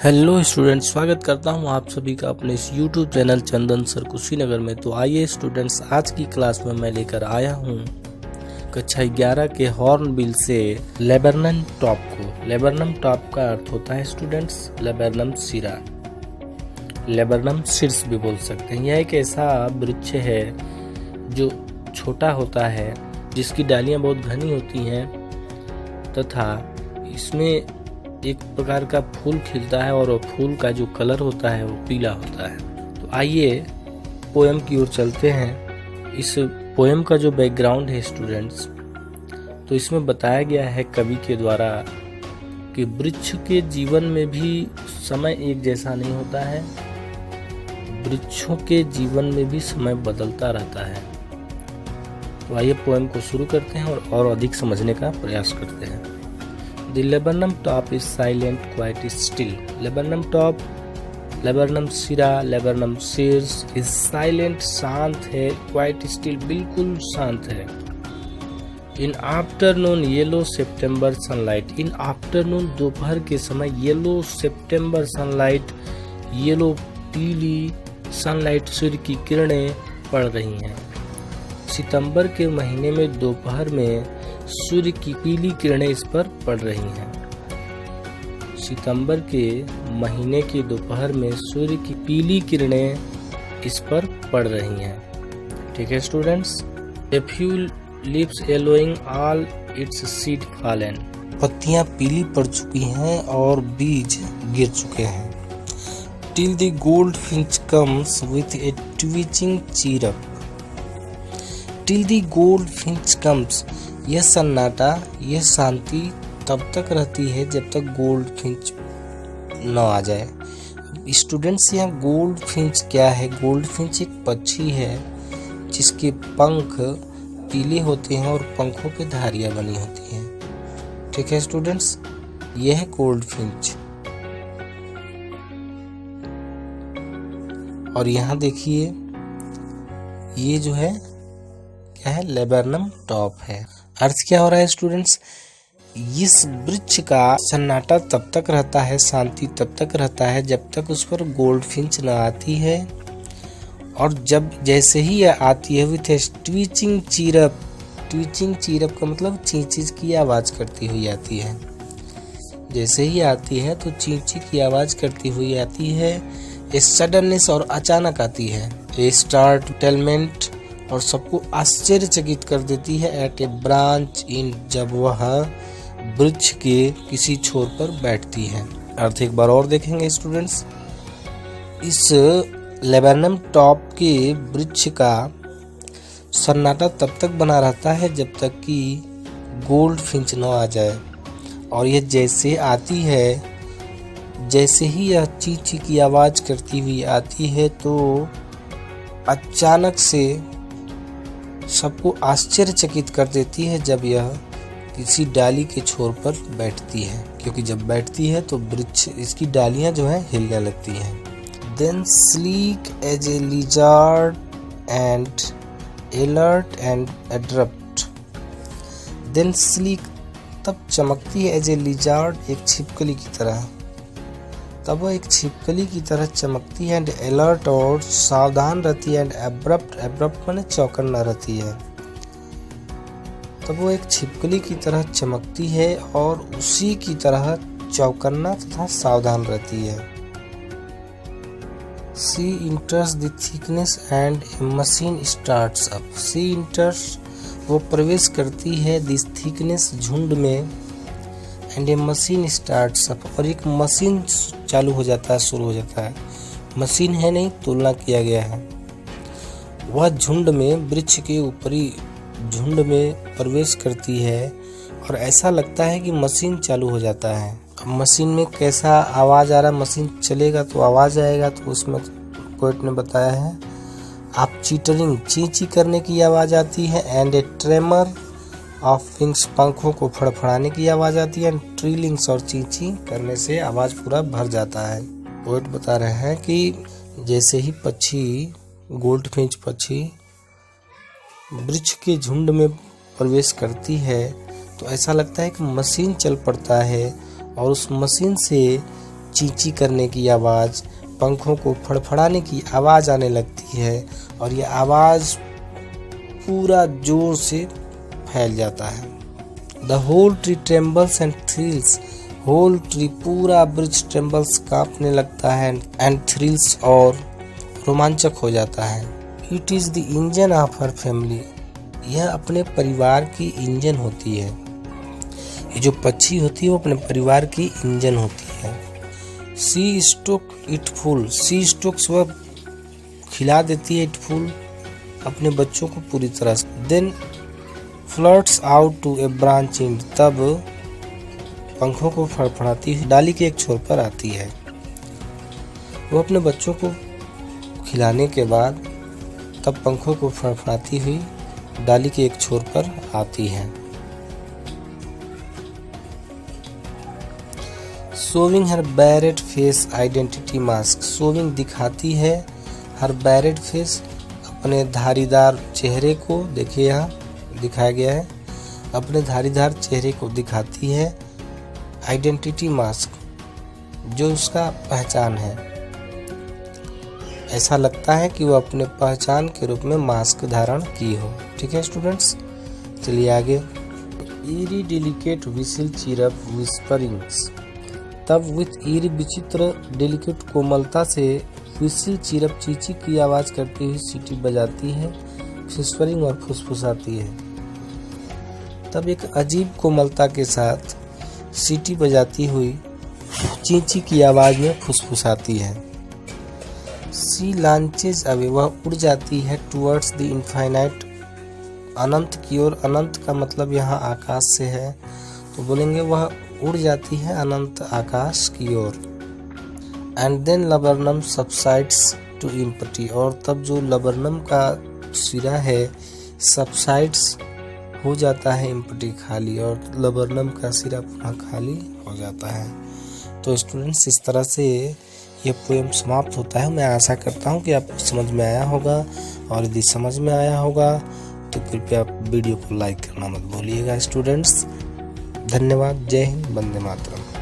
Hello students, स्वागत करता हूं आप सभी का अपने इस यूट्यूब चैनल चंदन सर कुशीनगर में। तो आइए स्टूडेंट्स, आज की क्लास में मैं लेकर आया हूं कक्षा 11 के हॉर्नबिल से लेबरनम टॉप को। लेबरनम टॉप का अर्थ होता है स्टूडेंट्स लेबरनम सिरा, लेबरनम शीर्ष भी बोल सकते हैं। यह एक ऐसा वृक्ष है जो छोटा होता है, जिसकी डालियां बहुत घनी होती हैं तथा इसमें एक प्रकार का फूल खिलता है और फूल का जो कलर होता है वो पीला होता है। तो आइए पोएम की ओर चलते हैं। इस पोएम का जो बैकग्राउंड है स्टूडेंट्स, तो इसमें बताया गया है कवि के द्वारा कि वृक्ष के जीवन में भी समय एक जैसा नहीं होता है, वृक्षों के जीवन में भी समय बदलता रहता है। तो आइए पोएम को शुरू करते हैं और अधिक समझने का प्रयास करते हैं। The laburnum top is silent, quite still. Laburnum top, laburnum सिरा, laburnum शीर्ष is silent, शांत है, quite still, बिल्कुल शांत है। In afternoon, yellow September sunlight. In afternoon, दोपहर के समय yellow September sunlight, yellow पीली sunlight, सूर्य की किरणें पड़ रही हैं। सितंबर के महीने में दोपहर में सूर्य की पीली किरणें इस पर पड़ रही हैं। सितंबर के महीने की दोपहर में सूर्य की पीली किरणें इस पर पड़ रही हैं। ठीक है students. A few leaves yellowing, all its seed fallen. पत्तियां पीली पड़ चुकी हैं और बीज गिर चुके हैं। Till the goldfinch comes with a twitching chirp. Till the goldfinch comes. यह सन्नाटा, यह शांति तब तक रहती है जब तक गोल्डफिंच न आ जाए। स्टूडेंट्स, यहाँ गोल्डफिंच क्या है? गोल्डफिंच एक पक्षी है जिसके पंख पीले होते हैं और पंखों पे धारियां बनी होती हैं। ठीक है स्टूडेंट्स, यह है गोल्डफिंच। और यहाँ देखिए, ये जो है क्या है? लेबरनम टॉप है। अर्थ क्या हो रहा है स्टूडेंट्स? इस वृक्ष का सन्नाटा तब तक रहता है, शांति तब तक रहता है जब तक उस पर गोल्डफिंच न आती है, और जब जैसे ही यह आती है विथ ट्वीचिंग चीरप। ट्वीचिंग चीरप का मतलब चींची की आवाज करती हुई आती है। जैसे ही आती है तो चींची की आवाज करती हुई आती है। ए सडननेस, और अचानक आती है। ए स्टार्टलमेंट, और सबको आश्चर्यचकित कर देती है। एट ए ब्रांच इन, जब वह वृक्ष के किसी छोर पर बैठती है। अर्थ एक बार और देखेंगे स्टूडेंट्स। इस लेबरनम टॉप के वृक्ष का सन्नाटा तब तक बना रहता है जब तक कि गोल्डफिंच न आ जाए, और यह जैसे आती है, जैसे ही यह चींची की आवाज करती हुई आती है तो अचानक से सबको आश्चर्यचकित कर देती है जब यह किसी डाली के छोर पर बैठती है, क्योंकि जब बैठती है तो वृक्ष, इसकी डालियां जो है हिलने लगती हैं। Then sleek as a lizard and alert and adroit. Then sleek, तब चमकती है, एज ए लिजार्ड, एक छिपकली की तरह। तब वह एक छिपकली की तरह चमकती है। एंड अलर्ट, और सावधान रहती है। एंड एब्रप्ट, एब्रप्ट माने चौकन्ना रहती है। तब वो एक छिपकली की तरह चमकती है और उसी की तरह चौकन्ना तथा सावधान रहती है। She enters the thickness and a machine starts up. She enters, वो प्रवेश करती है, दिस थिकनेस, झुंड में, and a machine starts up, और एक मशीन चालू हो जाता है, शुरू हो जाता है। मशीन है नहीं, तुलना किया गया है। वह झुंड में, वृक्ष के ऊपरी झुंड में प्रवेश करती है और ऐसा लगता है कि मशीन चालू हो जाता है। मशीन में कैसा आवाज आ रहा है? मशीन चलेगा तो आवाज आएगा, तो उसमें पोएट ने बताया है आप चीटरिंग, चींची करने की आवाज आती है। And A tremor of wings, पंखों को फड़फड़ाने की आवाज आती है। एंड ट्रिलिंग्स, और चींची करने से आवाज पूरा भर जाता है। पोएट बता रहे हैं कि जैसे ही पक्षी, गोल्डफिंच पक्षी वृक्ष के झुंड में प्रवेश करती है तो ऐसा लगता है कि मशीन चल पड़ता है और उस मशीन से चींची करने की आवाज़, पंखों को फड़फड़ाने की आवाज़ आने लगती है और ये आवाज़ पूरा जोर से फैल जाता है। The whole tree trembles and thrills, whole tree पूरा वृक्ष ट्रेम्बल्स कांपने लगता है एंड थ्रिल्स और रोमांचक हो जाता है। It is the engine of her family, यह अपने परिवार की इंजन होती है। ये जो पक्षी होती है वो अपने परिवार की इंजन होती है। She stoke it full, she stokes वह खिला देती है इट फुल अपने बच्चों को पूरी तरह से। Then flits out to a branch and, तब पंखों को फड़फड़ाती हुई डाली के एक छोर पर आती है। वो अपने बच्चों को खिलाने के बाद तब पंखों को फड़फड़ाती हुई डाली के एक छोर पर आती है। शोविंग हर बैरेड फेस आइडेंटिटी मास्क, शोविंग दिखाती है हर बैरेड फेस अपने धारीदार चेहरे को, देखिए यहाँ दिखाया गया है, अपने धारीदार चेहरे को दिखाती है आइडेंटिटी मास्क, जो उसका पहचान है। ऐसा लगता है कि वो अपने पहचान के रूप में मास्क धारण की हो। ठीक है स्टूडेंट्स, चलिए आगे। ईरी डेलिकेट विसिल चिरप विस्परिंग्स, तब विथ ईरी विचित्र डेलिकेट कोमलता से विसिल चिरप चींची की आवाज करती हुई सीटी बजाती है, विस्परिंग और फुसफुसाती है। तब एक अजीब कोमलता के साथ सीटी बजाती हुई चींची की आवाज में फुसफुसाती है। सी लॉन्चेज अवे, वह उड़ जाती है टुवर्ड्स द इनफाइनाइट, अनंत की ओर। अनंत का मतलब यहाँ आकाश से है, तो बोलेंगे वह उड़ जाती है अनंत आकाश की ओर। And then laburnum subsides to empty, और तब जो लबरनम का सिरा है सबसाइड्स हो जाता है एम्प्टी खाली, और लबरनम का सिरा पुनः खाली हो जाता है। तो स्टूडेंट्स इस तरह से ये पोएम समाप्त होता है। मैं आशा करता हूँ कि आपको समझ में आया होगा, और यदि समझ में आया होगा तो कृपया वीडियो को लाइक करना मत भूलिएगा स्टूडेंट्स। धन्यवाद। जय हिंद, वंदे मातरम।